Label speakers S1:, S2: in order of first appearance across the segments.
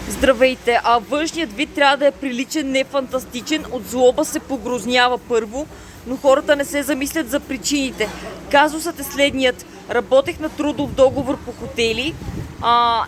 S1: Здравейте, външният вид трябва да е приличен, не фантастичен. От злоба се погрознява първо, но хората не се замислят за причините. Казусът е следният. Работех на трудов договор по хотели,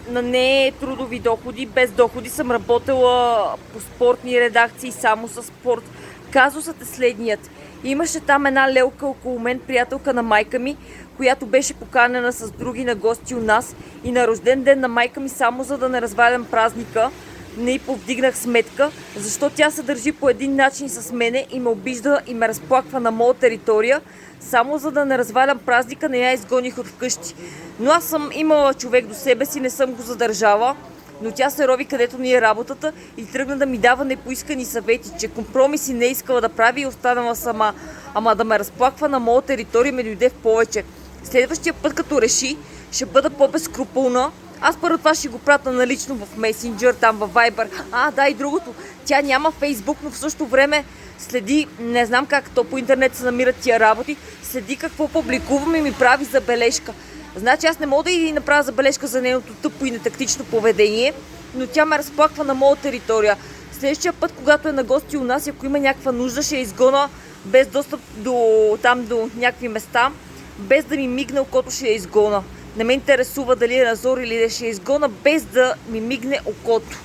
S1: на не трудови доходи, без доходи съм работила по спортни редакции, само с спорт. Казусът е следният. Имаше там една лелка около мен, приятелка на майка ми, която беше поканена с други на гости у нас и на рожден ден на майка ми, само за да не развалям празника, не й повдигнах сметка, защото тя се държи по един начин с мене и ме обижда и ме разплаква на моя територия. Само за да не развалям празника, не я изгоних от вкъщи. Но аз съм имала човек до себе си, не съм го задържала, но тя се рови където ни е работата и тръгна да ми дава непоискани съвети, че компромиси не искала да прави и останала сама. Ама да ме разплаква на моя територия ме дойде в повече. Следващия път, като реши, ще бъда по-безкрупулна. Аз първо това ще го пратя налично в Messenger, там във Viber. Да, и другото. Тя няма Facebook, но в същото време следи, не знам как то по интернет се намират тия работи, следи какво публикувам и ми прави забележка. Значи аз не мога да и направя забележка за нейното тъпо и нетактично поведение, но тя ме разплаква на моя територия. Следващия път, когато е на гости у нас, ако има някаква нужда, ще я изгона без достъп до някакви места, без да ми мигне окото, ще я изгона. Не ме интересува дали е назор или ще я изгона, без да ми мигне окото.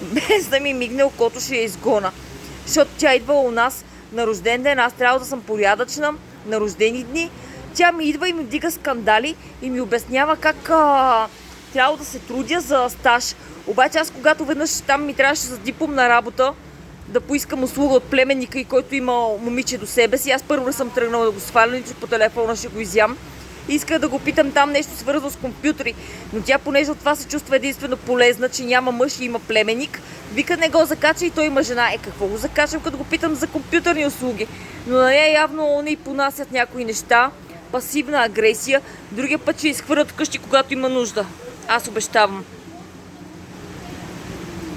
S1: Без да ми мигне окото, ще я изгона. Защото тя идва у нас на рожден ден, аз трябва да съм порядъчна на рождени дни. Тя ми идва и ми вдига скандали и ми обяснява как трябва да се трудя за стаж. Обаче аз, когато веднъж там ми трябваше за дипломна работа да поискам услуга от племенника и който има момиче до себе си, аз първо не съм тръгнала да го сваля, че по телефона ще го изям. Исках да го питам там нещо свързано с компютри, но тя, понеже от това се чувства единствено полезна, че няма мъж и има племенник, вика не го закача и той има жена. Какво го закачам, като го питам за компютърни услуги? Но на нея явно не й понасят някои неща, пасивна агресия. Другия път ще изхвърлят вкъщи, когато има нужда. Аз обещавам.